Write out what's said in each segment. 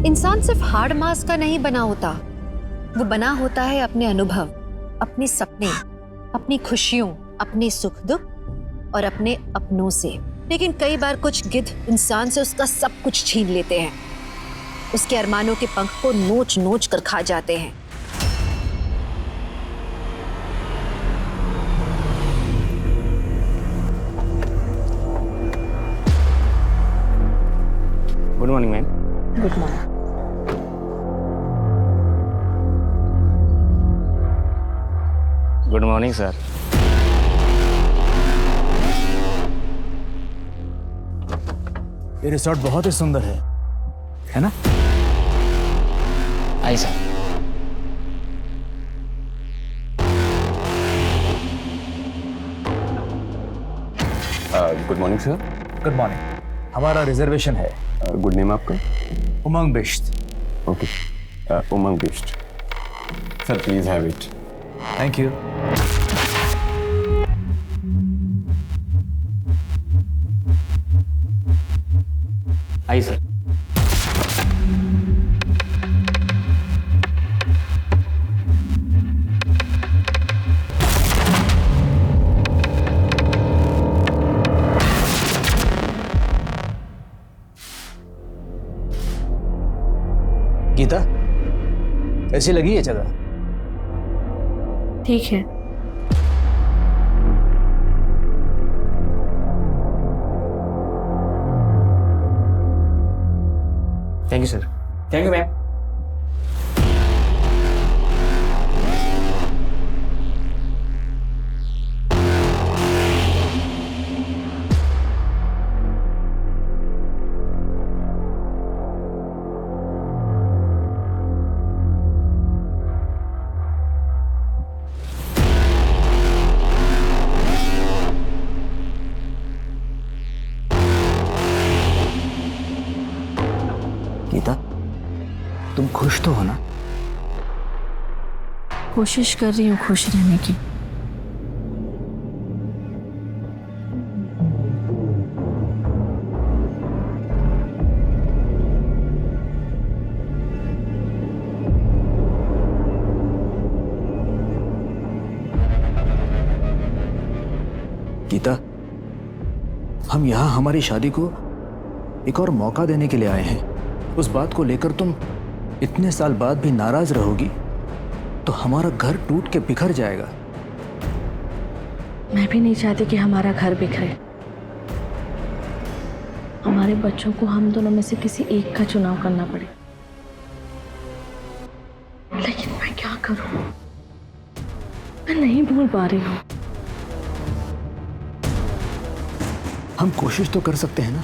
इंसान सिर्फ hard mass का नहीं बना होता, वो बना होता है अपने अनुभव, अपने सपने, अपनी खुशियों, अपने सुख दुख और अपने अपनों से। लेकिन कई बार कुछ गिद्ध इंसान से उसका सब कुछ छीन लेते हैं, उसके अरमानों के पंख को नोच नोच कर खा जाते हैं। Good morning ma'am. Good morning. Good morning sir. ये रिसोर्ट बहुत ही सुंदर है ना? आई सर। Good morning sir. Good morning. हमारा रिजर्वेशन है। गुड नेम आपका? Umang Bisht. Okay, Umang Bisht. Sir please have it. Thank you. आई सर। गीता, कैसी लगी ये जगह? ठीक है। Thank you sir. Thank you ma'am. Geeta, तुम खुश तो हो ना? कोशिश कर रही हूँ खुश रहने की। गीता, हम यहाँ हमारी शादी को एक और मौका देने के लिए आए हैं। उस बात को लेकर तुम इतने साल बाद भी नाराज रहोगी तो हमारा घर टूट के बिखर जाएगा। मैं भी नहीं चाहती कि हमारा घर बिखरे। हमारे बच्चों को हम दोनों में से किसी एक का चुनाव करना पड़े। लेकिन मैं क्या करूं? मैं नहीं भूल पा रही हूं। हम कोशिश तो कर सकते हैं ना?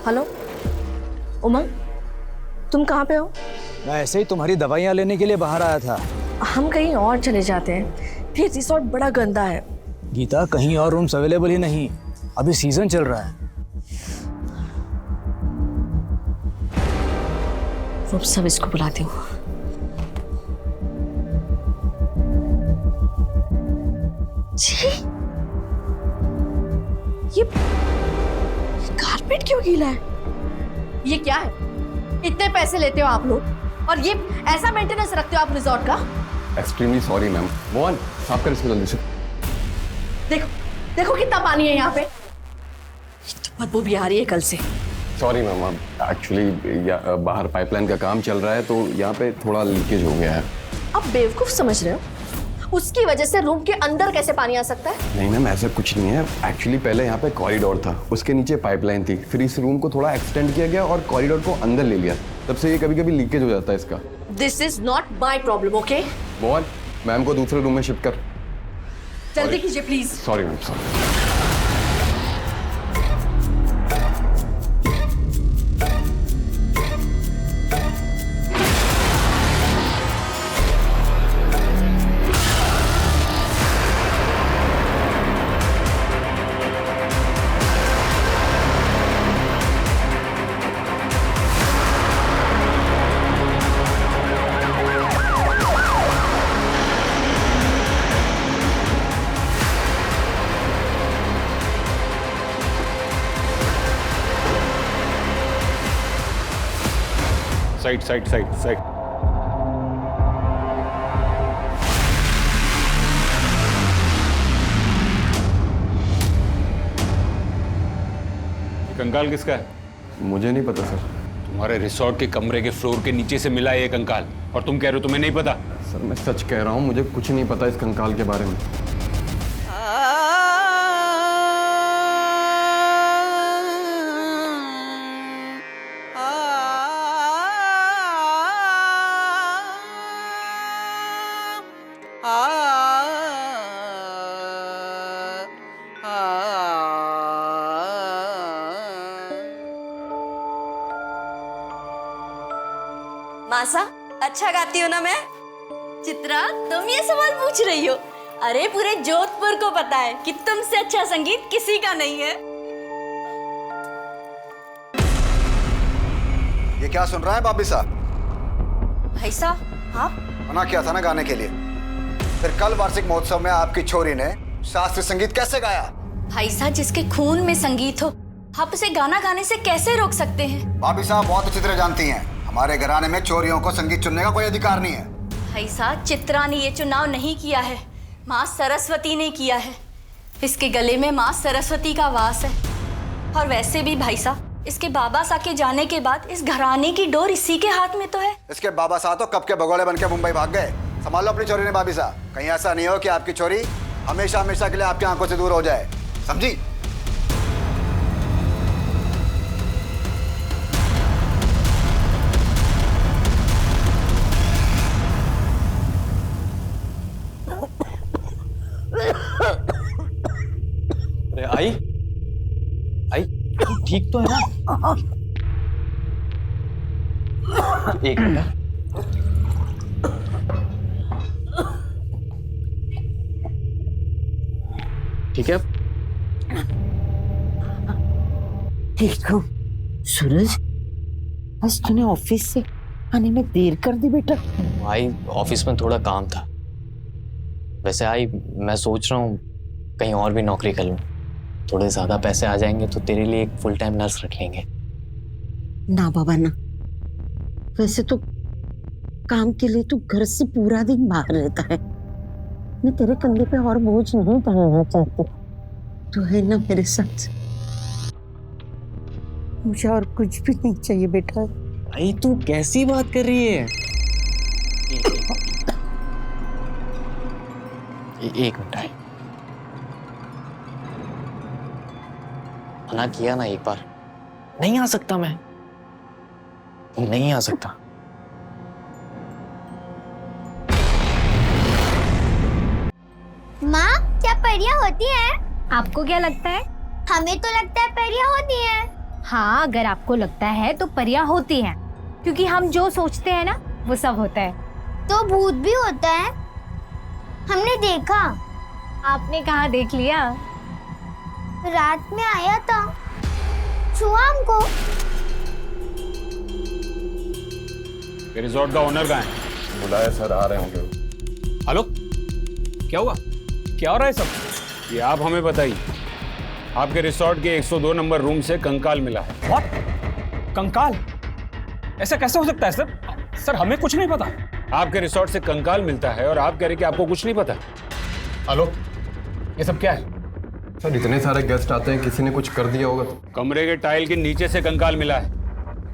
हेलो उमंग, तुम कहाँ पे हो? मैं ऐसे ही तुम्हारी दवाइयाँ लेने के लिए बाहर आया था। हम कहीं और चले जाते हैं, फिर रिसोर्ट बड़ा गंदा है। गीता, कहीं और रूम्स अवेलेबल ही नहीं, अभी सीजन चल रहा है। वो सब इसको बुलाती हूँ। जी, ये कारपेट क्यों गीला है? ये क्या है? इतने पैसे लेते हो आप लोग और ये ऐसा मेंटेनेंस रखते हो आप रिजॉर्ट का? Extremely sorry ma'am. मोहन, साफ कर इसको जल्दी से। देखो देखो कितना पानी है यहाँ पे। तो बदबू भी आ रही है कल से। सॉरी मैम, एक्चुअली बाहर पाइपलाइन का काम चल रहा है तो यहाँ पे थोड़ा लीकेज हो गया है। आप बेवकूफ समझ रहे हो? उसकी वजह से रूम के अंदर कैसे पानी आ सकता है? नहीं मैम, ऐसा कुछ नहीं है। एक्चुअली पहले यहाँ पे कॉरिडोर था, उसके नीचे पाइपलाइन थी, फिर इस रूम को थोड़ा एक्सटेंड किया गया और कॉरिडोर को अंदर ले लिया। तब से ये कभी कभी लीकेज हो जाता है इसका। This is not my problem, okay? Mohan, ma'am को दूसरे रूम में शिफ्ट कर। जल्दी कीजिए please. Sorry ma'am, sorry. Side side side side. कंकाल किसका है? मुझे नहीं पता सर। तुम्हारे रिसोर्ट के कमरे के फ्लोर के नीचे से मिला है ये कंकाल, और तुम कह रहे हो तुम्हें नहीं पता? सर मैं सच कह रहा हूँ, मुझे कुछ नहीं पता इस कंकाल के बारे में। मासा, अच्छा गाती हो ना मैं? चित्रा, तुम ये सवाल पूछ रही हो? अरे पूरे जोधपुर को पता है कि तुमसे अच्छा संगीत किसी का नहीं है। ये क्या सुन रहा है बाबी साहब? भाई साहब, हाँ? मना किया था ना गाने के लिए। फिर कल वार्षिक महोत्सव में आपकी छोरी ने शास्त्रीय संगीत कैसे गाया? भाई साहब, जिसके खून में संगीत हो, आप उसे गाना गाने से कैसे रोक सकते हैं? बाबी साहब बहुत अच्छी तरह जानती हैं, हमारे घराने में चोरियों को संगीत चुनने का कोई अधिकार नहीं है। भाई साहब, चित्रा ने ये चुनाव नहीं किया है, माँ सरस्वती ने किया है। इसके गले में माँ सरस्वती का वास है। और वैसे भी भाई साहब, इसके बाबा साहब के जाने के बाद इस घराने की डोर इसी के हाथ में तो है। इसके बाबा साहब तो कब के भगोड़े बन के मुंबई भाग गए। संभालो अपनी चोरी ने बाबी साहब, कहीं ऐसा नहीं हो कि आपकी चोरी हमेशा हमेशा के लिए आपकी आंखों से दूर हो जाए, समझी? अरे आई आई, तू ठीक तो है ना? एक मिनट। ठीक है अब? ठीक हूँ। सूरज, आज तूने ऑफिस से आने में देर कर दी बेटा। आई ऑफिस में थोड़ा काम था। वैसे आई, मैं सोच रहा हूँ कहीं और भी नौकरी कर लूँ। थोड़े ज्यादा पैसे आ जाएंगे तो तेरे लिए एक फुल टाइम नर्स रख लेंगे। ना बाबा ना, वैसे तो काम के लिए तू घर से पूरा दिन बाहर रहता है। मैं तेरे कंधे पे और बोझ नहीं डालना चाहती। तू है ना मेरे साथ, मुझे और कुछ भी नहीं चाहिए बेटा। आई तू कैसी बात कर रही है? एक मिनट आई, मना किया ना एक बार। नहीं आ सकता मैं, नहीं आ सकता। माँ, क्या परियां होती हैं? आपको क्या लगता है? हमें तो लगता है परियां होती हैं। हाँ, अगर आपको लगता है तो परियां होती हैं, क्योंकि हम जो सोचते हैं ना वो सब होता है। तो भूत भी होता है, हमने देखा। आपने कहाँ देख लिया? रात में आया था, छुआ हमको। रिजॉर्ट का ओनर कहाँ है? बुलाया सर, आ रहे होंगे। हेलो, क्या हुआ? क्या हो रहा है सब? ये आप हमें बताइए। आपके रिसोर्ट के 102 नंबर रूम से कंकाल मिला है। What? कंकाल? ऐसा कैसे हो सकता है सर? सर हमें कुछ नहीं पता। आपके रिसोर्ट से कंकाल मिलता है और आप कह रहे कि आपको कुछ नहीं पता। हेलो, ये सब क्या है? सर इतने सारे गेस्ट आते हैं, किसी ने कुछ कर दिया होगा तो। कमरे के टाइल के नीचे से कंकाल मिला है,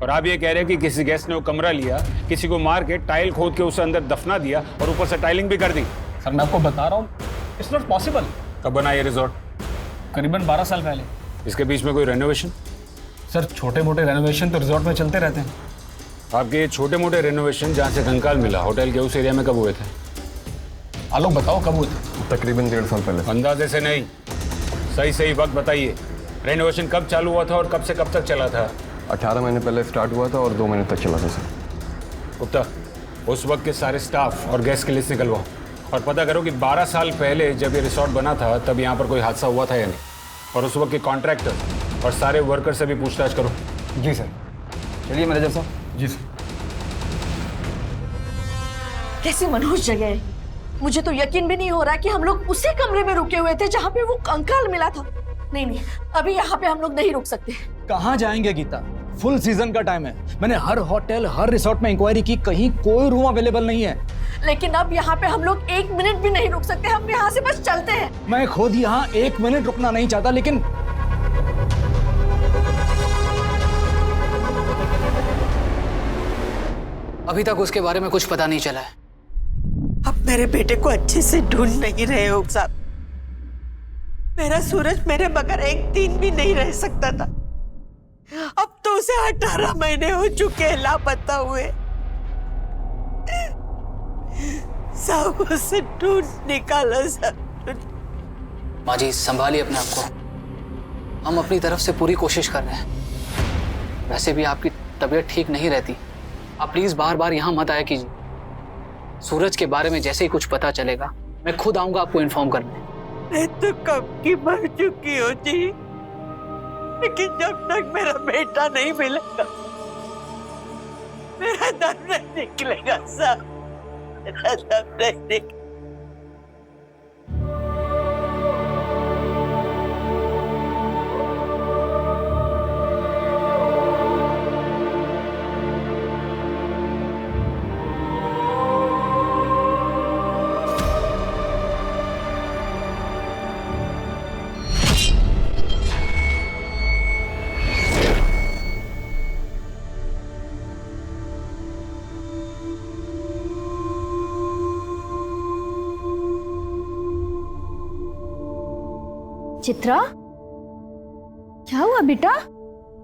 और आप ये कह रहे हैं कि किसी गेस्ट ने वो कमरा लिया, किसी को मार के टाइल खोद के उसे अंदर दफना दिया और ऊपर से टाइलिंग भी कर दी। सर मैं आपको बता रहा हूँ, इट्स नॉट पॉसिबल। कब बना ये रिजॉर्ट? करीबन 12 साल पहले। इसके बीच में कोई रेनोवेशन? सर छोटे मोटे रेनोवेशन तो रिजॉर्ट में चलते रहते हैं। आपके ये छोटे मोटे रेनोवेशन जहाँ से कंकाल मिला होटल के उस एरिया में कब हुए थे? आलोक बताओ कब हुए थे? तकरीबन 1.5 साल पहले। अंदाजे से नहीं, सही सही वक्त बताइए। रेनोवेशन कब चालू हुआ था और कब से कब तक चला था? 18 महीने पहले स्टार्ट हुआ था और 2 महीने तक चला था सर। गुप्ता, उस वक्त के सारे स्टाफ और गेस्ट की लिस्ट निकलवाओ और पता करो कि 12 साल पहले जब ये रिसॉर्ट बना था तब यहाँ पर कोई हादसा हुआ था या नहीं, और उस वक्त के कॉन्ट्रैक्टर और सारे वर्कर से भी पूछताछ करो। जी सर। चलिए मैनेजर साहब। जी सर। कैसी मनहूस जगह है, मुझे तो यकीन भी नहीं हो रहा कि हम लोग उसी कमरे में रुके हुए थे जहाँ पे वो कंकाल मिला था। नहीं, अभी यहाँ पे हम लोग नहीं रुक सकते। कहाँ जाएंगे गीता? फुल सीजन का टाइम है। मैंने हर होटल, हर रिसोर्ट में इंक्वायरी की, कहीं कोई रूम अवेलेबल नहीं है। लेकिन अब यहाँ पे हम लोग 1 मिनट भी नहीं रुक सकते, हम यहाँ से बस चलते हैं। मैं खुद यहाँ 1 मिनट रुकना नहीं चाहता, लेकिन अभी तक उसके बारे में कुछ पता नहीं चला है। अब मेरे बेटे को अच्छे से ढूंढ नहीं रहे हो साहब। मेरा सूरज मेरे बगैर एक दिन भी नहीं रह सकता था। अब तो उसे 18 महीने हो चुके हैं लापता हुए। सब उसे ढूंढ निकालो सब। माँ जी संभालिए अपने आप को, हम अपनी तरफ से पूरी कोशिश कर रहे हैं। वैसे भी आपकी तबीयत ठीक नहीं रहती, आप प्लीज बार बार यहाँ मत आया कीजिए। सूरज के बारे में जैसे ही कुछ पता चलेगा मैं खुद आऊंगा आपको इन्फॉर्म करने। मैं तो कब की मर चुकी हो जी, लेकिन जब तक मेरा बेटा नहीं मिलेगा मेरा दम नहीं निकलेगा साहब, मेरा दम नहीं निकलेगा। चित्रा, क्या हुआ बेटा?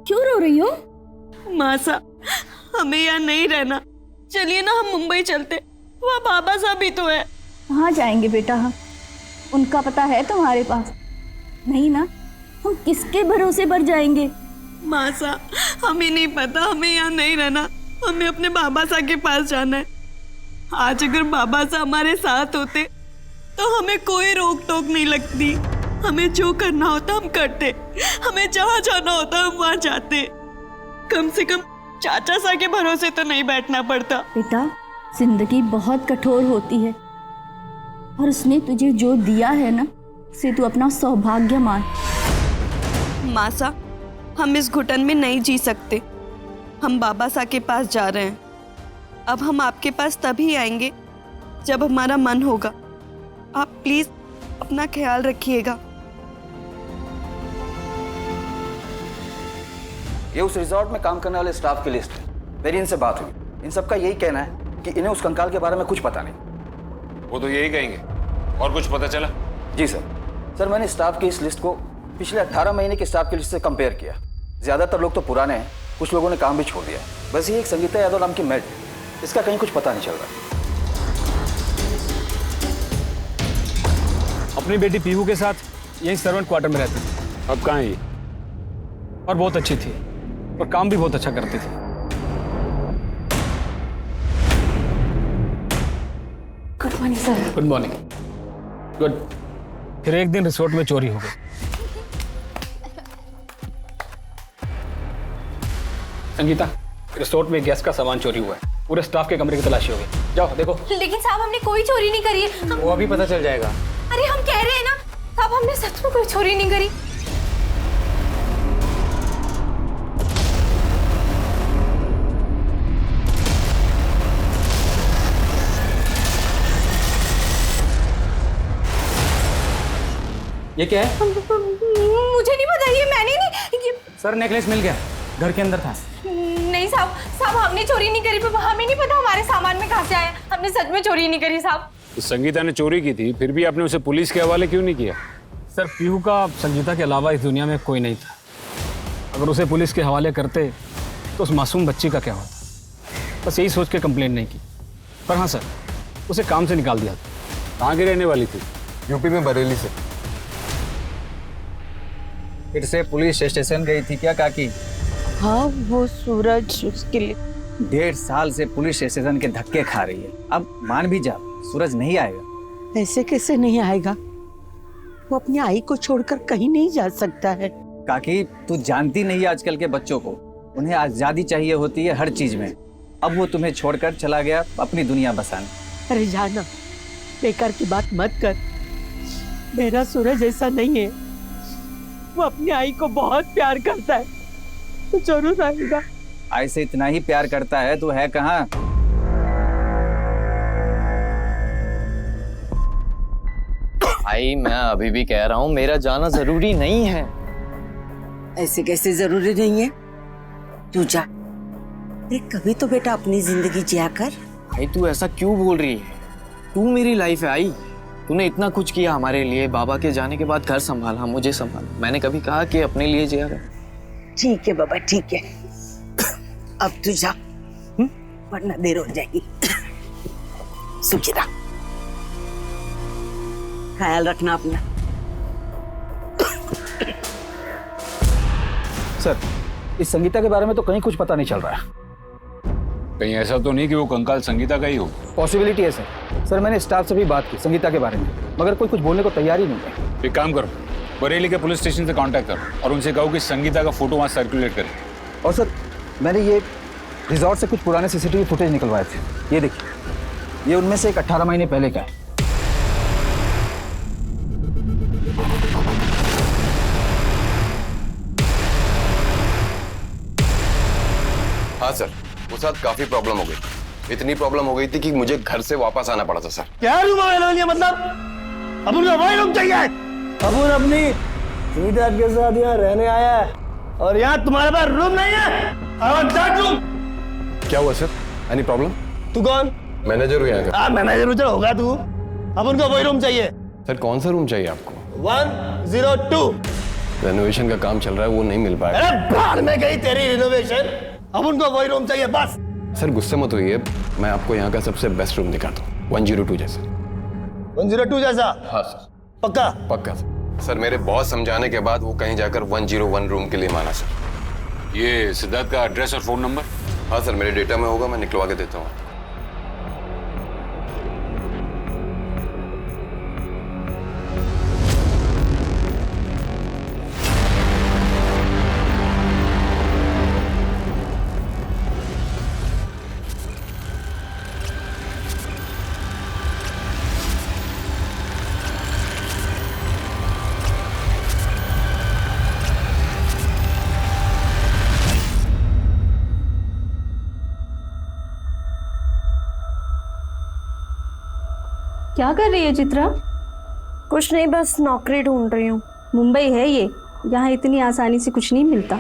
क्यों रो रही हो? मासा, हमें यहाँ नहीं रहना, चलिए ना हम मुंबई चलते, वहाँ बाबा साहब भी तो है। कहाँ जाएंगे बेटा हम? उनका पता है तुम्हारे पास? नहीं ना, हम किसके भरोसे पर जाएंगे? मासा, हमें नहीं पता, हमें यहाँ नहीं रहना, हमें अपने बाबा साहब के पास जाना है। आज अगर बाबा साहब हमारे साथ होते तो हमें कोई रोक टोक नहीं लगती। हमें जो करना होता हम करते, हमें जहाँ जाना होता हम वहाँ जाते। कम से कम चाचा सा के भरोसे तो नहीं बैठना पड़ता। बेटा, जिंदगी बहुत कठोर होती है और उसने तुझे जो दिया है ना, उसे तू अपना सौभाग्य मान। मासा, हम इस घुटन में नहीं जी सकते। हम बाबा साहब के पास जा रहे हैं। अब हम आपके पास तभी आएंगे जब हमारा मन होगा। आप प्लीज अपना ख्याल रखिएगा। ये उस रिजॉर्ट में काम करने वाले स्टाफ की लिस्ट है। मेरी इनसे बात हुई, इन सबका यही कहना है कि इन्हें उस कंकाल के बारे में कुछ पता नहीं। वो तो यही कहेंगे। और कुछ पता चला? जी सर, मैंने स्टाफ की इस लिस्ट को पिछले 18 महीने के स्टाफ की लिस्ट से कंपेयर किया। ज्यादातर लोग तो पुराने हैं, कुछ लोगों ने काम भी छोड़ दिया है। बस ये एक संगीता यादव नाम की मेड, इसका कहीं कुछ पता नहीं चल रहा। अपनी बेटी पीहू के साथ यही सर्वेंट क्वार्टर में रहती थी। अब कहाँ है ये? और बहुत अच्छी थी और काम भी बहुत अच्छा करती थी। Good morning sir. Good morning. Good. फिर एक दिन रिसोर्ट में चोरी हो गई। संगीता, रिसोर्ट में गैस का सामान चोरी हुआ है। पूरे स्टाफ के कमरे की तलाशी हो गई। जाओ देखो। लेकिन साहब हमने कोई चोरी नहीं करी है। वो अभी पता चल जाएगा। अरे हम कह रहे हैं ना साहब, हमने सच में कोई चोरी नहीं करी। ये क्या है? मुझे नहीं पता, ये मैंने नहीं। ये... सर नेकलेस मिल गया, घर के अंदर था। नहीं साहब, हमने चोरी नहीं करी। हमें नहीं पता हमारे सामान में कहाँ से आया। हमने सच में चोरी नहीं करी साहब। तो संगीता ने चोरी की थी, फिर भी आपने उसे पुलिस के हवाले क्यों नहीं किया? सर पीहू का संगीता के अलावा इस दुनिया में कोई नहीं था। अगर उसे पुलिस के हवाले करते तो उस मासूम बच्ची का क्या होता। बस यही सोच के कंप्लेंट नहीं की। पर हाँ सर, उसे काम से निकाल दिया था। कहाँ की रहने वाली थी? यूपी में बरेली से। फिर से पुलिस स्टेशन गई थी क्या काकी? हाँ, वो सूरज उसके लिए 1.5 साल से पुलिस स्टेशन के धक्के खा रही है। अब मान भी जा, सूरज नहीं आएगा। ऐसे कैसे नहीं आएगा? वो अपनी आई को छोड़कर कहीं नहीं जा सकता है। काकी तू जानती नहीं है आजकल के बच्चों को, उन्हें आजादी चाहिए होती है हर चीज में। अब वो तुम्हें छोड़कर चला गया अपनी दुनिया बसाने। अरे जाना, बेकार की बात मत कर। मेरा सूरज ऐसा नहीं है। वो अपनी आई को बहुत प्यार करता है, तो जरूर आएगा। आई से इतना ही प्यार करता है तो है कहाँ? भाई मैं अभी भी कह रहा हूँ मेरा जाना जरूरी नहीं है। ऐसे कैसे जरूरी नहीं है? तू जा। अरे कभी तो बेटा अपनी जिंदगी जिया कर। भाई तू ऐसा क्यों बोल रही है? तू मेरी लाइफ है आई। तूने इतना कुछ किया हमारे लिए, बाबा के जाने के बाद घर संभाला, मुझे संभाला। मैंने कभी कहा कि अपने लिए जिया कर? ठीक है बाबा, ठीक है। अब तू जा, वरना देर हो जाएगी। सुखी रह, ख्याल रखना अपना। सर, इस संगीता के बारे में तो कहीं कुछ पता नहीं चल रहा है। कहीं ऐसा तो नहीं कि वो कंकाल संगीता का ही हो? पॉसिबिलिटी है सर। सर मैंने स्टाफ से भी बात की संगीता के बारे में, मगर कोई कुछ बोलने को तैयार ही नहीं है। एक काम करो, बरेली के पुलिस स्टेशन से कांटेक्ट करो और उनसे कहो कि संगीता का फोटो वहाँ सर्कुलेट करें। और सर मैंने ये रिजॉर्ट से कुछ पुराने सीसीटीवी फुटेज निकलवाए थे। ये देखिए, ये उनमें से एक 18 महीने पहले का है। हाँ सर, उस साथ काफी प्रॉब्लम हो गई। इतनी प्रॉब्लम हो गई थी कि मुझे घर से वापस आना पड़ा था सर। क्या रूम है मतलब? अबुल का वही रूम चाहिए। अबुल अपनी सीधा के साथ यहाँ रहने आया है और यहाँ तुम्हारे पास रूम नहीं है। I want that room। क्या हुआ सर? Any problem? तू कौन? मैनेजर हूँ यहाँ का। हाँ मैनेजर उधर होगा तू। अब उनका वही रूम चाहिए। सर कौन सा रूम चाहिए आपको? 102। रेनोवेशन का काम चल रहा है, वो नहीं मिल पाएगा। अरे बाहर में गई तेरी रिनोवेशन। अब उनको वही रूम चाहिए बस। सर गुस्से मत होइए, मैं आपको यहाँ का सबसे बेस्ट रूम दिखाता हूँ। 102 जैसा। 102 जैसा? हाँ सर। पक्का? पक्का सर। मेरे बहुत समझाने के बाद वो कहीं जाकर 101 रूम के लिए माना सर। ये सिद्धार्थ का एड्रेस और फोन नंबर? हाँ सर, मेरे डेटा में होगा, मैं निकलवा के देता हूँ। क्या कर रही है चित्रा? कुछ नहीं, बस नौकरी ढूंढ रही हूँ। मुंबई है ये, यहाँ इतनी आसानी से कुछ नहीं मिलता।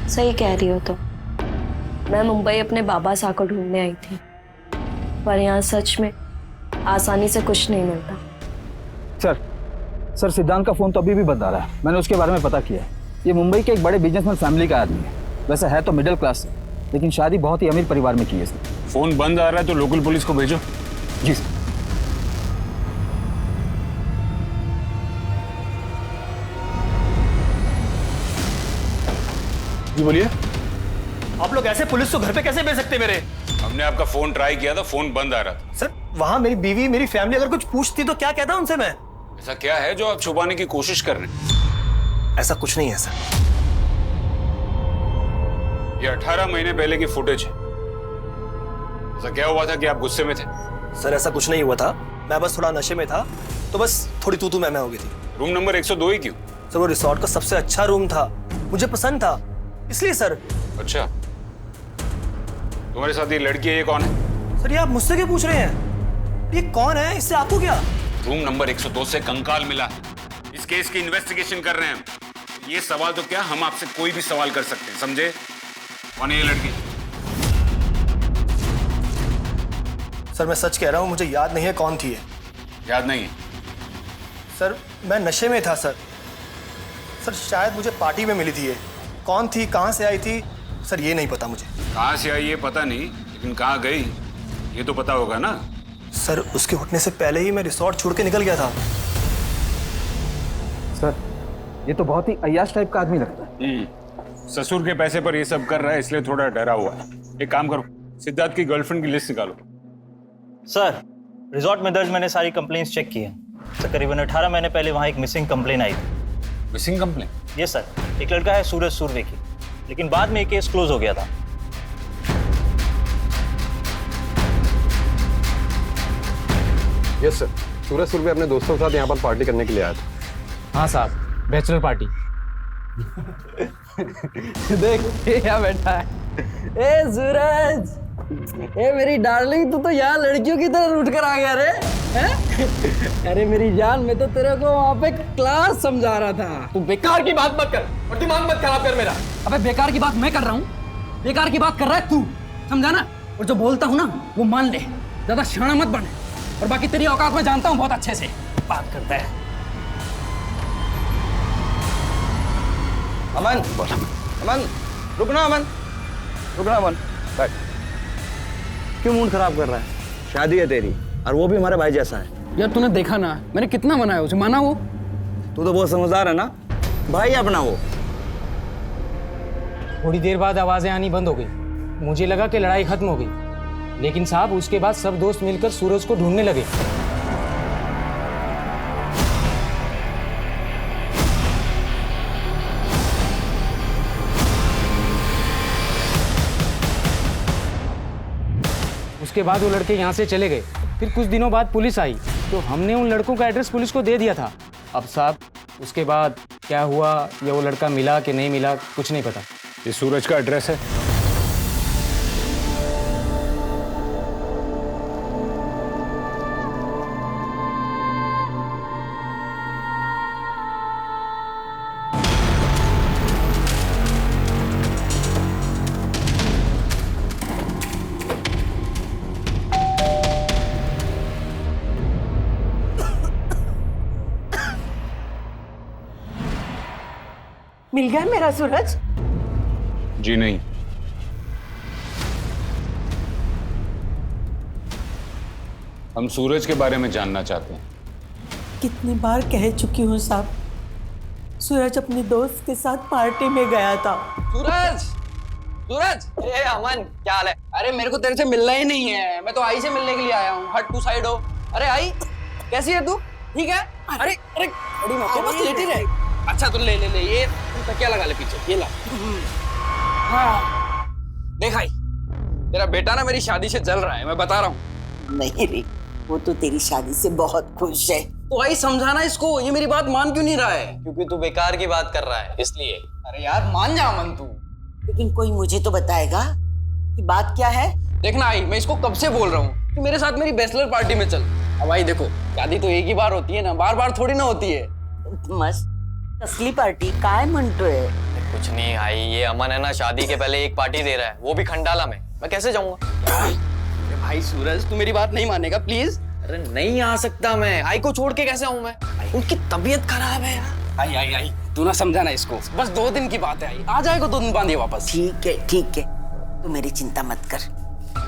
सही कह रही हो। तो मैं मुंबई अपने बाबा साहब को ढूंढने आई थी, पर यहाँ सच में आसानी से कुछ नहीं मिलता। सर सिद्धांत का फोन तो अभी भी बंद आ रहा है। मैंने उसके बारे में पता किया है। ये मुंबई के एक बड़े बिजनेसमैन फैमिली का आदमी है। वैसे है तो मिडिल क्लास से, लेकिन शादी बहुत ही अमीर परिवार में की है इसने। फोन बंद आ रहा है तो लोकल पुलिस को भेजो। जी सर। जी बोलिए। आप लोग ऐसे पुलिस को घर पे कैसे भेज सकते मेरे? हमने आपका फोन ट्राई किया था, फोन बंद आ रहा था। सर वहां मेरी बीवी, मेरी फैमिली अगर कुछ पूछती तो क्या कहता उनसे मैं? ऐसा क्या है जो आप छुपाने की कोशिश कर रहे हैं? ऐसा कुछ नहीं है सर। ये 18 महीने पहले की फुटेज है। ऐसा क्या हुआ था कि आप गुस्से में थे? सर ऐसा कुछ नहीं हुआ था, मैं बस थोड़ा नशे में था, तो बस थोड़ी तू मैं हो गई थी। रूम नंबर 102 ही क्यों? सर वो रिसोर्ट का सबसे अच्छा रूम था, मुझे पसंद था, इसलिए सर। अच्छा, तुम्हारे साथ ये लड़की है, ये कौन है? सर ये आप मुझसे क्यों पूछ रहे हैं? ये कौन है, इससे आपको क्या? रूम नंबर 102 से कंकाल मिला है। इस केस की इन्वेस्टिगेशन कर रहे हैं। ये सवाल तो क्या, हम आपसे कोई भी सवाल कर सकते हैं, समझे? कौन है ये लड़की? सर मैं सच कह रहा हूँ, मुझे याद नहीं है कौन थी ये। याद नहीं है? सर मैं नशे में था सर। सर शायद मुझे पार्टी में मिली थी ये। कौन थी, कहाँ से आई थी, सर ये नहीं पता मुझे। कहाँ से आई ये पता नहीं, लेकिन कहाँ गई ये तो पता होगा ना। सर उसके उठने से पहले ही मैं रिसोर्ट छोड़ के निकल गया था। सर ये तो बहुत ही अय्याश टाइप का आदमी लगता है। ससुर के पैसे पर ये सब कर रहा है, इसलिए थोड़ा डरा हुआ है। एक काम करो, सिद्धार्थ की गर्लफ्रेंड की लिस्ट निकालो। सर रिजॉर्ट में दर्ज मैंने सारी कंप्लेंट्स चेक की हैं। सर करीबन 18 महीने पहले वहाँ एक मिसिंग कंप्लेन आई थी। Missing complaint? यस सर, एक लड़का है सूरज सुरवेकी, लेकिन बाद में ये केस क्लोज हो गया था। यस सर, सूरज सुरवे अपने दोस्तों के साथ यहाँ पर पार्टी करने के लिए आया था। हाँ साहब, बैचलर पार्टी। देख ये क्या बैठा है। ए सूरज, ए मेरी डार्लिंग, तू तो यहाँ लड़कियों की तरह उठ कर आ गया रे। हैं? अरे मेरी जान, मैं तो तेरे को वहाँ पे क्लास समझा रहा था। तू बेकार की बात मत कर और दिमाग मत खराब कर मेरा। अबे बेकार की बात मैं कर रहा हूँ, बेकार की बात कर रहा है तू, समझा ना? और जो बोलता हूँ ना वो मान ले, ज्यादा शाना मत बने। और बाकी तेरी औकात मैं जानता हूँ बहुत अच्छे से। बात करता है अमन, अमन रुकना, अमन रुकना, अमन बैठ। क्यों मूड खराब कर रहा है? शादी है तेरी, और वो भी हमारे भाई जैसा है। यार तूने देखा ना, मैंने कितना मनाया उसे, माना वो? तू तो बहुत समझदार है ना, भाई अपना वो। थोड़ी देर बाद आवाजें आनी बंद हो गई। मुझे लगा कि लड़ाई खत्म हो गई, लेकिन साहब उसके बाद सब दोस्त मिलकर सूरज को ढूंढने लगे। उसके बाद वो लड़के यहाँ से चले गए। फिर कुछ दिनों बाद पुलिस आई, तो हमने उन लड़कों का एड्रेस पुलिस को दे दिया था। अब साहब उसके बाद क्या हुआ या वो लड़का मिला कि नहीं मिला, कुछ नहीं पता। ये सूरज का एड्रेस है? मिल गया मेरा सूरज? जी नहीं। हम सूरज के बारे में जानना चाहते हैं। कितनी बार कह चुकी हूँ साहब, सूरज अपने दोस्त के साथ पार्टी में गया था। सूरज, सूरज, ए अमन क्या हाल है? अरे मेरे को तेरे से मिलना ही नहीं है, मैं तो आई से मिलने के लिए आया हूँ। हट तू साइड हो। अरे आई कैसी है तू? ठीक है? अरे अरे बड़ी मत बस लेटी रहे। अच्छा तो ले ये तकिया लगा ले पीछे, ये ला। हाँ देख आई, तेरा बेटा ना मेरी शादी से जल रहा है, मैं बता रहा हूँ। नहीं रे, वो तो तेरी शादी से बहुत खुश है। तो आई समझाना इसको, ये मेरी बात मान क्यों नहीं रहा है? क्योंकि तू बेकार की बात कर रहा है इसलिए। अरे यार मान जा अमन तू। लेकिन कोई मुझे तो बताएगा कि बात क्या है। देखना आई, मैं इसको कब से बोल रहा हूँ कि मेरे साथ मेरी बैचलर पार्टी में चल। अब आई देखो, शादी तो एक ही बार होती है ना, बार बार थोड़ी ना होती है। मस्त असली पार्टी काय म्हणतोय? कुछ नहीं आई, ये अमन है ना शादी के पहले एक पार्टी दे रहा है, वो भी खंडाला में। मैं कैसे जाऊंगा? अरे भाई सूरज, तू मेरी बात नहीं मानेगा प्लीज। अरे नहीं आ सकता मैं, आई को छोड़ के कैसे आऊं मैं? उनकी तबीयत खराब है यार। आई तू ना समझाना इसको, बस 2 दिन की बात है। आई आ जाएगा 2 दिन बाद ये वापस। ठीक है, तू मेरी चिंता मत कर,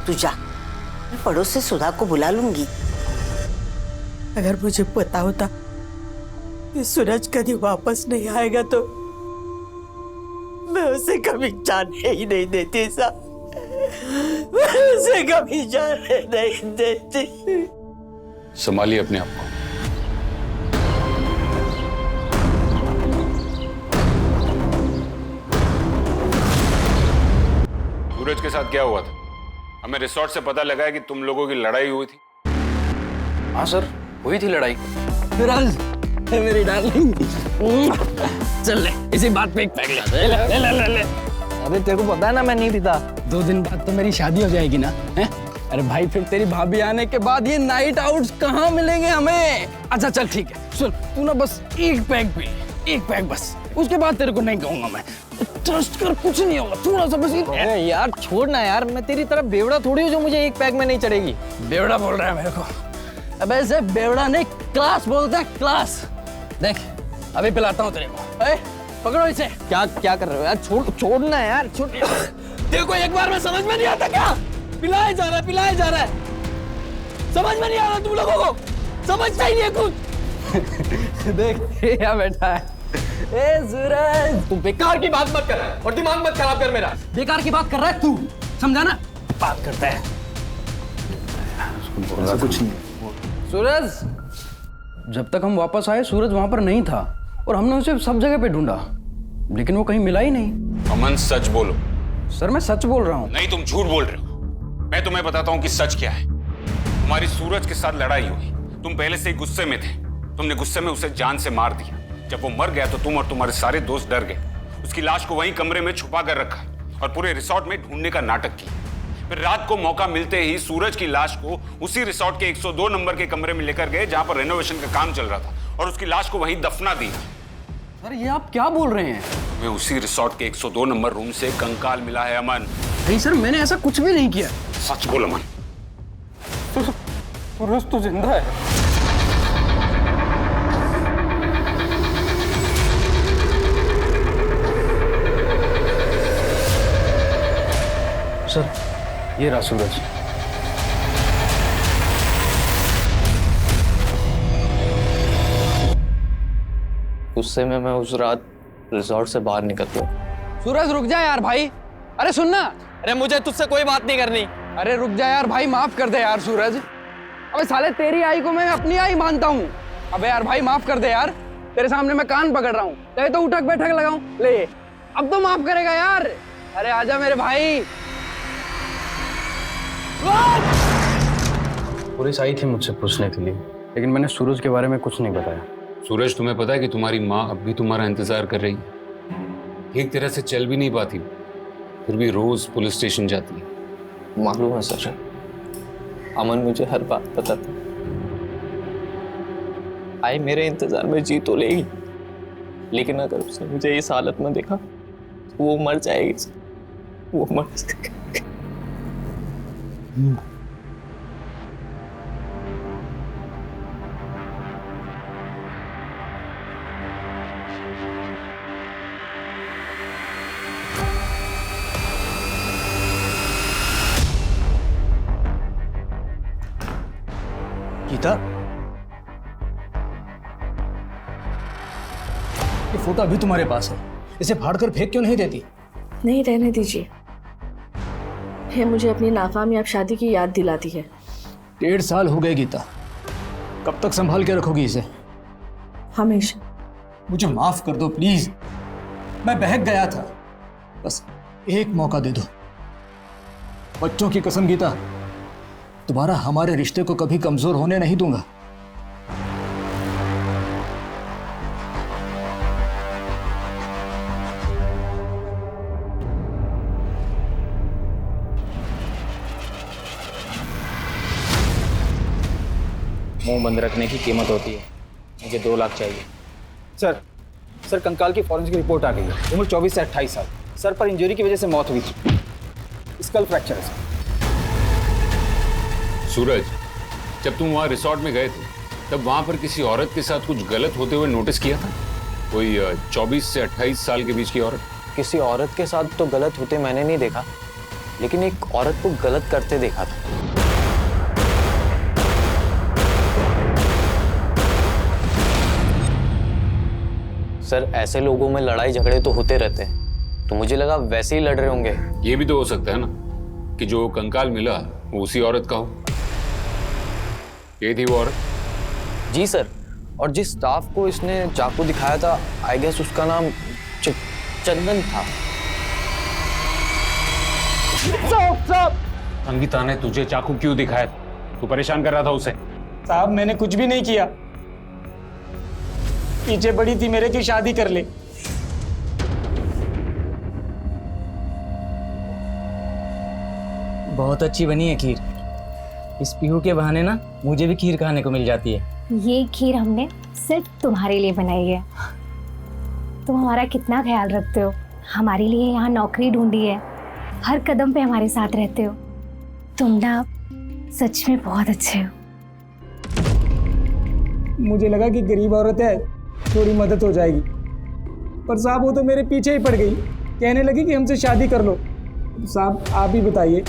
तू जा। मैं पड़ोस से सुधा को बुला लूंगी। अगर मुझे पता होता कि सूरज कभी वापस नहीं आएगा तो मैं उसे कभी जाने ही नहीं देती साहब, मैं उसे कभी जाने नहीं देती। संभालिए अपने आप को। सूरज के साथ क्या हुआ था? हमें रिसोर्ट से पता लगा है कि तुम लोगों की लड़ाई हुई थी। हाँ सर, हुई थी लड़ाई। सूरज मेरी डार्लिंग, चल ले इसी बात पे एक पैक ले। अरे तेरे को पता है ना मैं नहीं पीता। 2 दिन बाद तो मेरी शादी हो जाएगी ना, हैं? अरे भाई फिर तेरी भाभी आने के बाद ये नाइट आउट्स कहाँ मिलेंगे हमें? अच्छा चल ठीक है, सुन तू ना बस एक पैक पी, एक पैक बस, उसके बाद तेरे को नहीं कहूंगा मैं। ट्रस्ट कर, कुछ नहीं होगा, थोड़ा सा बस। यार छोड़ना यार, मैं तेरी तरफ बेवड़ा थोड़ी हूँ जो मुझे एक पैक में नहीं चढ़ेगी। बेवड़ा बोल रहा है मेरे को? अब ऐसे बेवड़ा नहीं, क्लास बोलता है, क्लास। देख अभी पिलाता हूँ तेरे को। पकड़ो इसे। क्या क्या कर रहे हो यार? छोड़ना यार, छोड़। देखो एक बार में समझ में नहीं आता क्या? पिलाया जा रहा है। समझ में नहीं आ रहा तुम लोगों को? समझता ही नहीं है कुछ। देख ये क्या बैठा है। ए सूरज, तू बेकार की बात मत कर और दिमाग मत खराब कर मेरा। बेकार की बात कर रहा है तू, समझा ना? बात करता है। कुछ नहीं। सूरज, जब तक हम वापस आए सूरज वहां पर नहीं था और हमने उसे सब जगह पे ढूंढा, लेकिन वो कहीं मिला ही नहीं। अमन सच बोलो। सर मैं सच बोल रहा हूँ। नहीं, तुम झूठ बोल रहे हो। मैं तुम्हें बताता हूँ कि सच क्या है। तुम्हारी सूरज के साथ लड़ाई हुई, तुम पहले से ही गुस्से में थे, तुमने गुस्से में उसे जान से मार दिया। जब वो मर गया तो तुम और तुम्हारे सारे दोस्त डर गए, उसकी लाश को वहीं कमरे में छुपा कर रखा और पूरे रिसॉर्ट में ढूंढने का नाटक किया। फिर रात को मौका मिलते ही सूरज की लाश को उसी रिसॉर्ट के 102 नंबर के कमरे में लेकर गए जहां पर रेनोवेशन का काम चल रहा था और उसकी लाश को वहीं दफना दी। सर ये आप क्या बोल रहे हैं? हमें उसी रिसॉर्ट के 102 नंबर रूम से कंकाल मिला है अमन। नहीं सर, मैंने ऐसा कुछ भी नहीं किया। सच बोल अमन। सूरज तो जिंदा है। सर ये रहा सूरज। गुस्से में मैं उस रात रिजॉर्ट से बाहर निकल गया। सूरज रुक जा यार भाई। अरे सुनना। अरे मुझे तुझसे कोई बात नहीं करनी। अरे रुक जा यार भाई, माफ कर दे यार सूरज। अबे साले तेरी आई को मैं अपनी आई मानता हूँ। अबे यार भाई माफ कर दे यार, तेरे सामने मैं कान पकड़ रहा हूँ, चाहे तो उठक बैठक लगाऊं। ले अब तो माफ करेगा यार। अरे आजा मेरे भाई। पुलिस आई थी मुझसे पूछने के लिए, लेकिन मैंने सूरज के बारे में कुछ नहीं बताया। सूरज, तुम्हें पता है कि तुम्हारी माँ अब भी तुम्हारा इंतजार कर रही है। ठीक तरह से चल भी नहीं पाती, फिर भी रोज पुलिस स्टेशन जाती है। मालूम है सर, अमन मुझे हर बात बताता। आई मेरे इंतजार में जी तो लेगी, लेकिन अगर उसने मुझे इस हालत में देखा तो वो मर जाएगी। वो मर जाएगी। गीता, ये फोटो अभी तुम्हारे पास है, इसे फाड़कर फेंक क्यों नहीं देती? नहीं, रहने दीजिए। ये मुझे अपनी नाकामयाब शादी की याद दिलाती है। 1.5 साल हो गए गीता, कब तक संभाल के रखोगी इसे? हमेशा। मुझे माफ कर दो प्लीज, मैं बहक गया था, बस एक मौका दे दो। बच्चों की कसम गीता, दोबारा हमारे रिश्ते को कभी कमजोर होने नहीं दूंगा। मुंह बंद रखने की कीमत होती है। मुझे 2 लाख चाहिए। सर कंकाल की फॉरेंसिक रिपोर्ट आ गई है। उम्र 24 से 28 साल। सर पर इंजरी की वजह से मौत हुई थी। स्कल फ्रैक्चर है सर। सूरज, जब तुम वहाँ रिसॉर्ट में गए थे तब वहाँ पर किसी औरत के साथ कुछ गलत होते हुए नोटिस किया था? कोई 24 से 28 साल के बीच की औरत? किसी औरत के साथ तो गलत होते मैंने नहीं देखा, लेकिन एक औरत को गलत करते देखा था। सर ऐसे लोगों में लड़ाई झगड़े तो होते रहते हैं, तो मुझे लगा वैसे ही लड़ रहे होंगे। ये भी तो हो सकता है ना कि जो कंकाल मिला वो उसी औरत का हो। ये थी वो औरत? जी सर, और जिस स्टाफ को इसने चाकू दिखाया था, आई गेस उसका नाम चंदन था। संगीता ने तुझे चाकू क्यों दिखाया? तू परेशान कर रहा था उसे? साहब मैंने कुछ भी नहीं किया, पीछे पड़ी थी मेरे की शादी कर ले। बहुत अच्छी बनी है खीर। इस पीहू के बहाने ना मुझे भी खीर खाने को मिल जाती है। ये खीर हमने सिर्फ तुम्हारे लिए बनाई है। तुम हमारा कितना ख्याल रखते हो, हमारे लिए यहाँ नौकरी ढूंढी है, हर कदम पे हमारे साथ रहते हो। तुम ना सच में बहुत अच्छे हो। मुझे लगा कि गरीब औरत है, थोड़ी मदद हो जाएगी, पर साहब वो तो मेरे पीछे ही पड़ गई, कहने लगी कि हमसे शादी कर लो। साहब आप ही बताइए,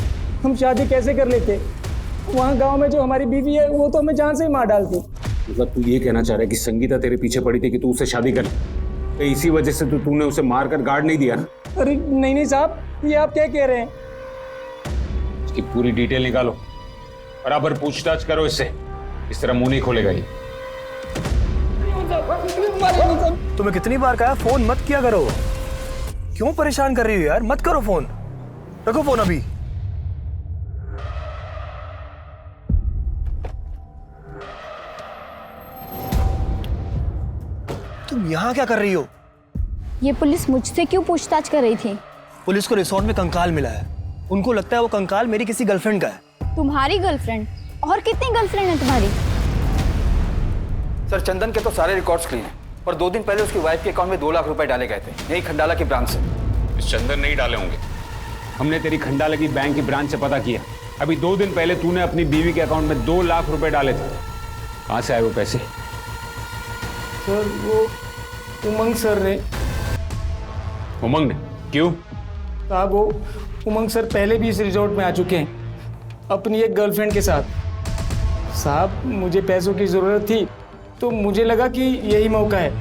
हम शादी कैसे कर लेते? वहाँ गांव में जो हमारी बीवी है वो तो हमें जान से ही मार डालती। मतलब तू ये कहना चाह रहा है कि संगीता तेरे पीछे पड़ी थी कि तू उससे शादी कर, तो इसी वजह से तूने उसे मार कर गार्ड नहीं दिया ना? अरे नहीं साहब, ये आप क्या कह रहे हैं? इसकी पूरी डिटेल निकालो, बराबर पूछताछ करो इससे, इस तरह मुंह नहीं खोलेगा ये। तुम्हें कितनी बार कहा फोन मत किया करो, क्यों परेशान कर रही हो यार? मत करो फोन, रखो फोन अभी। तुम यहाँ क्या कर रही हो? ये पुलिस मुझसे क्यों पूछताछ कर रही थी? पुलिस को रिसोर्ट में कंकाल मिला है, उनको लगता है वो कंकाल मेरी किसी गर्लफ्रेंड का है। तुम्हारी गर्लफ्रेंड? और कितनी गर्लफ्रेंड है तुम्हारी? सर चंदन के तो सारे रिकॉर्ड्स क्लीन हैं, और 2 दिन पहले उसकी वाइफ के अकाउंट में 2 लाख रुपए डाले गए थे, यही खंडाला की ब्रांच से। इस चंदन नहीं डाले होंगे, हमने तेरी खंडाला की बैंक की ब्रांच से पता किया। अभी 2 दिन पहले तूने अपनी बीवी के अकाउंट में 2 लाख रुपए डाले थे, कहाँ से आए वो पैसे? सर वो उमंग सर ने। उमंग ने? क्यों? साहब वो उमंग सर पहले भी इस रिजॉर्ट में आ चुके हैं अपनी एक गर्लफ्रेंड के साथ। साहब मुझे पैसों की ज़रूरत थी तो मुझे लगा कि यही मौका है।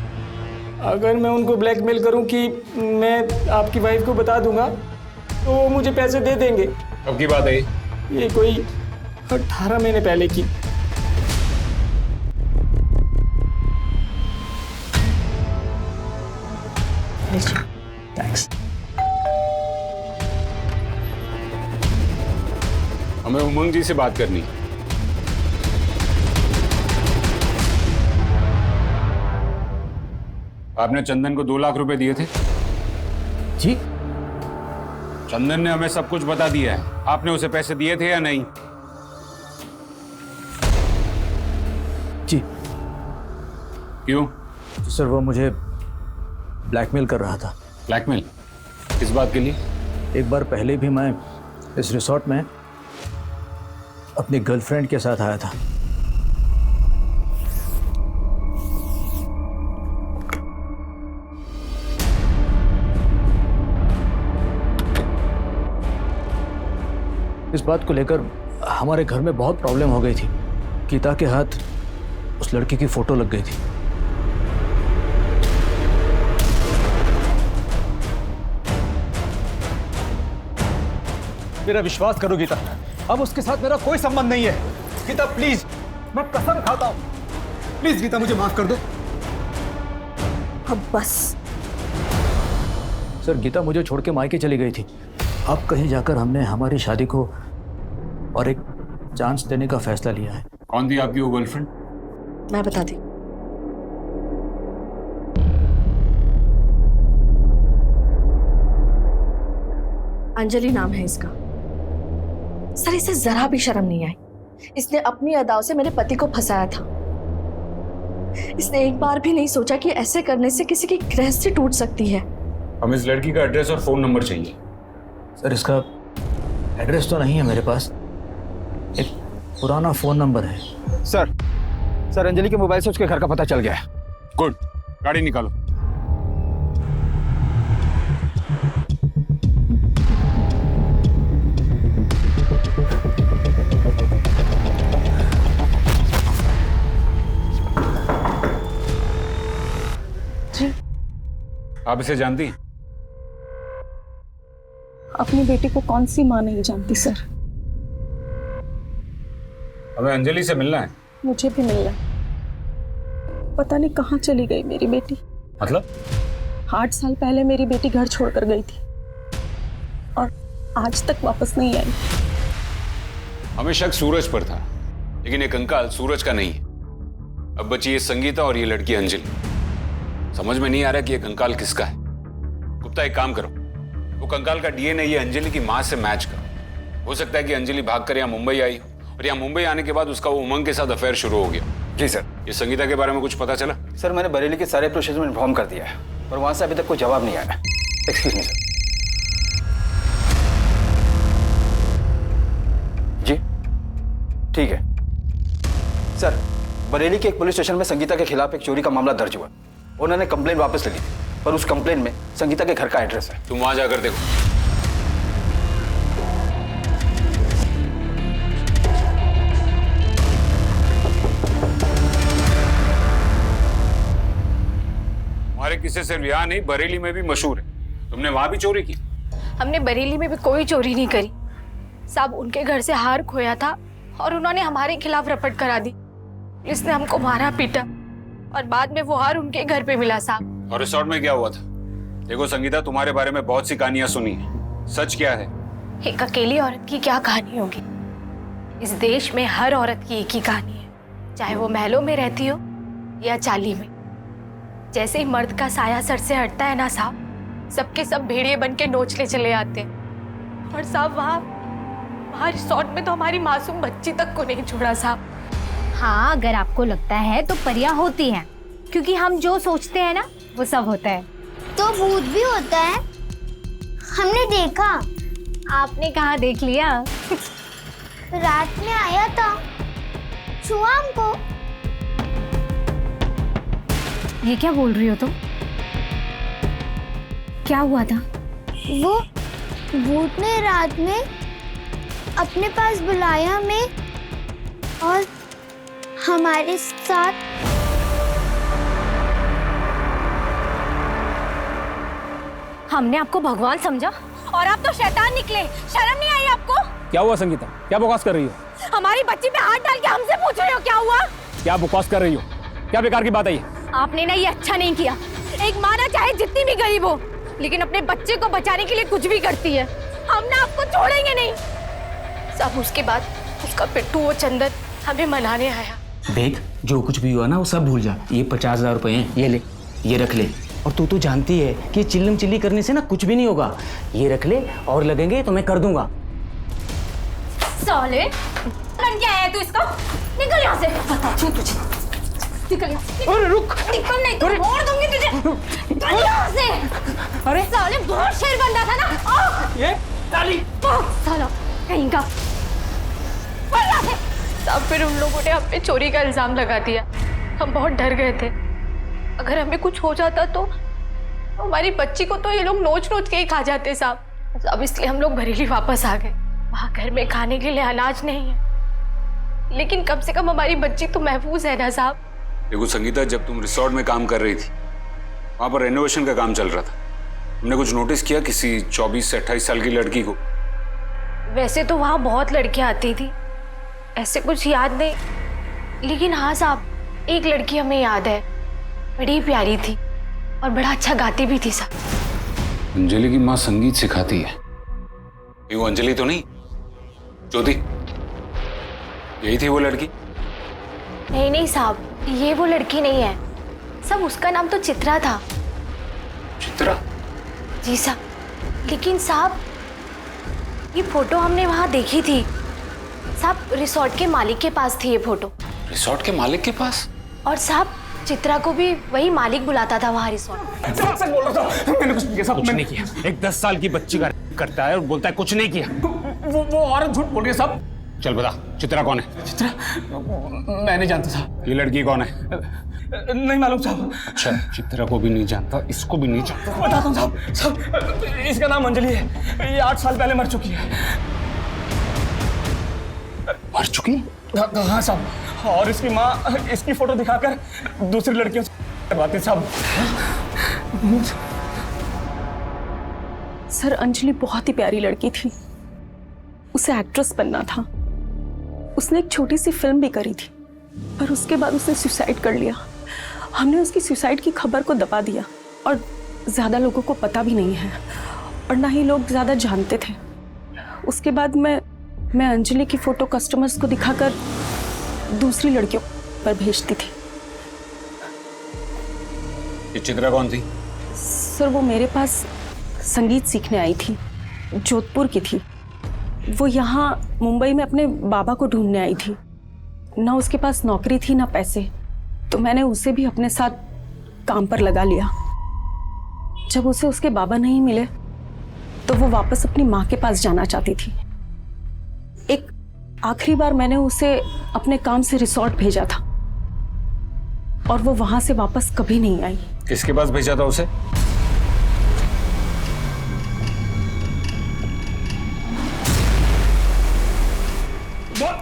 अगर मैं उनको ब्लैकमेल करूं कि मैं आपकी वाइफ को बता दूंगा तो वो मुझे पैसे दे देंगे। कब की बात है ये कोई 18 महीने पहले की। थैंक्स। हमें उमंग जी से बात करनी है। आपने चंदन को 2 लाख रुपए दिए थे? जी। चंदन ने हमें सब कुछ बता दिया है, आपने उसे पैसे दिए थे या नहीं? जी। क्यों? सर वो मुझे ब्लैकमेल कर रहा था। ब्लैकमेल? किस बात के लिए? एक बार पहले भी मैं इस रिसोर्ट में अपनी गर्लफ्रेंड के साथ आया था। इस बात को लेकर हमारे घर में बहुत प्रॉब्लम हो गई थी। गीता के हाथ उस लड़की की फोटो लग गई थी। मेरा विश्वास करो गीता, अब उसके साथ मेरा कोई संबंध नहीं है। गीता प्लीज, मैं कसम खाता हूं, प्लीज गीता मुझे माफ कर दो। अब बस। सर गीता मुझे छोड़ के मायके चली गई थी। अब कहीं जाकर हमने हमारी शादी को और एक चांस देने का फैसला लिया है। कौन थी आपकी वो गर्लफ्रेंड? मैं बताती। अंजलि नाम है इसका। सर इसे जरा भी शर्म नहीं आई। इसने अपनी अदाओं से मेरे पति को फंसाया था। इसने एक बार भी नहीं सोचा कि ऐसे करने से किसी की गृहस्थी टूट सकती है। हमें इस लड़की का एड्रेस और फोन नंबर चाहिए। सर इसका एड्रेस तो नहीं है मेरे पास, एक पुराना फोन नंबर है। सर अंजलि के मोबाइल से उसके घर का पता चल गया है। गुड, गाड़ी निकालो। जी। आप इसे जानती हैं? अपनी बेटी को कौन सी माँ नहीं जानती सर। हमें अंजलि से मिलना है। मुझे भी मिलना। पता नहीं कहाँ चली गई मेरी बेटी। मतलब? 8 साल पहले मेरी बेटी घर छोड़कर गई थी और आज तक वापस नहीं आई। हमें शक सूरज पर था, लेकिन ये कंकाल सूरज का नहीं है। अब बची ये संगीता और ये लड़की अंजलि। समझ में नहीं आ रहा कि ये कंकाल किसका है। गुप्ता एक काम करो, वो कंकाल का डीएनए ये अंजलि की मां से मैच करो। हो सकता है कि अंजलि भागकर यहाँ मुंबई आई और यहाँ मुंबई आने के बाद उसका वो उमंग के साथ अफेयर शुरू हो गया। जी सर। ये संगीता के बारे में कुछ पता चला? सर मैंने बरेली के सारे प्रोसेस में इन्फॉर्म कर दिया है और वहां से अभी तक कोई जवाब नहीं आया। एक्सक्यूज मी जी। ठीक है सर, बरेली के एक पुलिस स्टेशन में संगीता के खिलाफ एक चोरी का मामला दर्ज हुआ। उन्होंने कंप्लेन वापस ले ली थी, पर उस कंप्लेन में संगीता के घर का एड्रेस है। तुम वहां जाकर देखो। हमारे किस्से सिर्फ यहाँ नहीं, बरेली में भी मशहूर है। तुमने वहां भी चोरी की? हमने बरेली में भी कोई चोरी नहीं करी साहब। उनके घर से हार खोया था और उन्होंने हमारे खिलाफ रपट करा दी। इसने हमको मारा पीटा और बाद में वो हार उनके घर पे मिला साहब। और रिसोर्ट में क्या हुआ था? देखो संगीता, तुम्हारे बारे में बहुत सी कहानियां सुनी है, सच क्या है? एक अकेली औरत की क्या कहानी होगी? इस देश में हर औरत की एक ही कहानी है, चाहे वो महलों में रहती हो या चाली में। जैसे ही मर्द का साया सर से हटता है ना साहब, सबके सब भेड़िए बन के नोचने चले आते हैं। और साहब वहाँ रिसोर्ट में तो हमारी मासूम बच्ची तक को नहीं छोड़ा साहब। हाँ, अगर आपको लगता है तो परियां होती हैं, क्योंकि हम जो सोचते हैं ना वो सब होता है। तो भूत भी होता है, हमने देखा। आपने कहाँ देख लिया? रात में आया था, छुआ हमको। ये क्या बोल रही हो तुम? क्या हुआ था? वो भूत ने रात में अपने पास बुलाया हमें और हमारे साथ हमने आपको भगवान समझा और आप तो शैतान निकले। शर्म नहीं आई आपको? क्या हुआ संगीता, क्या बकवास कर रही हो? हमारी बच्ची पे हाथ डाल के हमसे पूछ रहे हो क्या हुआ? क्या बकवास कर रही हो? क्या बेकार की बात है ये? आपने ना ये अच्छा नहीं किया। एक माँ ना चाहे जितनी भी गरीब हो, लेकिन अपने बच्चे को बचाने के लिए कुछ भी करती है। हम ना आपको छोड़ेंगे नहीं। सब उसके बाद उसका पिट्टू वो चंदन हमें मनाने आया। देख, जो कुछ भी हुआ ना वो सब भूल जा। ये 50,000 रुपए हैं, ये ले, ये रख ले। और तू तो जानती है कि चिल्लम चिल्ली करने से ना कुछ भी नहीं होगा। ये रख ले, और लगेंगे तो मैं कर दूंगा। साले, बन क्या है तू इसका? निकल यहाँ से। बताती हूँ तुझे। निकल यहाँ से। अरे रुक। निकल नहीं तो मोड़ दूंगी तुझे। निकल यहाँ से। अरे साले, बहुत शेर बंदा था ना। ये ताली। साला कहीं का। तब फिर उन लोगों ने हम पे चोरी का इल्जाम लगा दिया। हम बहुत डर गए थे, अगर हमें कुछ हो जाता तो हमारी बच्ची को तो ये लोग नोच नोच के ही खा जाते साहब। अब इसलिए हम लोग बरेली वापस आ गए। वहाँ घर में खाने के लिए अनाज नहीं है, लेकिन कम से कम हमारी बच्ची तो महफूज है ना साहब। देखो संगीता, जब तुम रिसोर्ट में काम कर रही थी, वहां पर रेनोवेशन का काम चल रहा था। तुमने कुछ नोटिस किया किसी 24 से 28 साल की लड़की को? वैसे तो वहाँ बहुत लड़कियाँ आती थी, ऐसे कुछ याद नहीं, लेकिन हाँ साहब, एक लड़की हमें याद है, बड़ी प्यारी थी और बड़ा अच्छा गाती भी थी साहब। अंजलि की माँ संगीत सिखाती है। ये वो अंजलि तो नहीं? ज्योति, यही थी वो लड़की? नहीं नहीं साहब, ये वो लड़की नहीं है सब। उसका नाम तो चित्रा था। चित्रा? जी साहब, लेकिन साहब ये फोटो हमने वहाँ देखी थी साहब। रिसोर्ट के मालिक के पास थी ये फोटो। रिसोर्ट के मालिक के पास? और साहब चित्रा को भी वही मालिक बुलाता था वहाँ रिसोर्ट। सच बोल रहा था, मैंने कुछ नहीं किया साहब। कुछ नहीं किया। एक 10 साल की बच्ची का करता है और बोलता है कुछ नहीं किया। वो औरत झूठ बोल रही है साहब। चल बता, चित्रा कौन है? चित्रा? मैं नहीं जानता साहब। ये लड़की कौन है? नहीं मालूम साहब। अच्छा, चित्रा को भी नहीं जानता, इसको भी नहीं जानता। बताता हूँ साहब। साहब, इसका नाम अंजलि है। ये 8 साल पहले मर चुकी है। मर चुकी? हाँ साहब। और इसकी माँ इसकी फोटो दिखाकर दूसरी लड़कियों से करवाती साहब। सर, अंजलि बहुत ही प्यारी लड़की थी, उसे एक्ट्रेस बनना था। उसने एक छोटी सी फिल्म भी करी थी, पर उसके बाद उसने सुसाइड कर लिया। हमने उसकी सुसाइड की खबर को दबा दिया और ज़्यादा लोगों को पता भी नहीं है और ना ही लोग ज़्यादा जानते थे। उसके बाद मैं अंजलि की फ़ोटो कस्टमर्स को दिखाकर दूसरी लड़कियों पर भेजती थी। ये चित्रा कौन थी? सर, वो मेरे पास संगीत सीखने आई थी, जोधपुर की थी। वो यहाँ मुंबई में अपने बाबा को ढूंढने आई थी। ना उसके पास नौकरी थी ना पैसे, तो मैंने उसे भी अपने साथ काम पर लगा लिया। जब उसे उसके बाबा नहीं मिले तो वो वापस अपनी माँ के पास जाना चाहती थी। एक आखिरी बार मैंने उसे अपने काम से रिसोर्ट भेजा था और वो वहां से वापस कभी नहीं आई। किसके पास भेजा था उसे?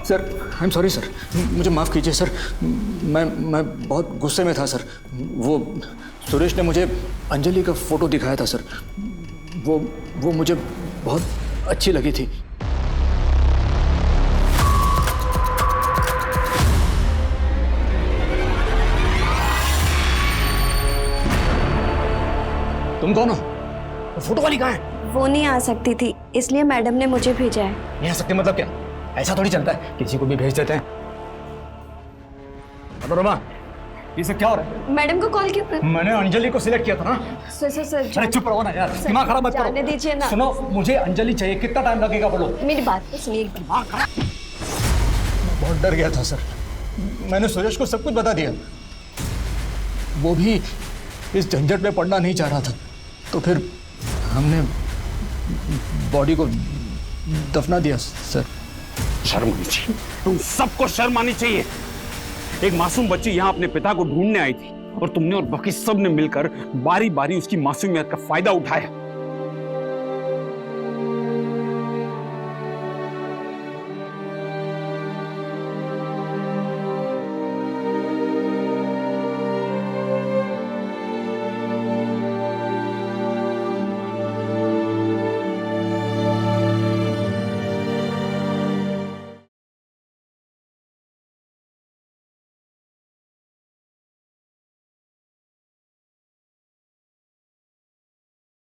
Sir I am sorry sir, मुझे माफ़ कीजिए सर, मैं बहुत गुस्से में था सर। वो सुरेश ने मुझे अंजलि का फ़ोटो दिखाया था सर, वो मुझे बहुत अच्छी लगी थी। तुम कौन हो? फोटो वाली कहाँ है? वो नहीं आ सकती थी, इसलिए मैडम ने मुझे भेजा है। नहीं आ सकते मतलब क्या? ऐसा थोड़ी चलता है, किसी को भी भेज देते हैं। मनोरमा, ये सब क्या हो रहा है? मैडम को कॉल किया। मैंने अंजलि को सिलेक्ट किया था ना। सर अरे चुप रहो ना यार, दिमाग खराब मत करो। जाने दीजिए ना। सुनो, मुझे अंजलि चाहिए, कितना टाइम लगेगा बोलो? मेरी बात तो सुनिए। दिमाग खराब। मैं बहुत डर गया था सर, मैंने सुरेश को सब कुछ बता दिया। वो भी इस झंझट में पड़ना नहीं चाह रहा था, तो फिर हमने बॉडी को दफना दिया सर। शर्म आनी चाहिए, तुम सबको शर्म आनी चाहिए। एक मासूम बच्ची यहाँ अपने पिता को ढूंढने आई थी और तुमने और बाकी सब ने मिलकर बारी बारी उसकी मासूमियत का फायदा उठाया।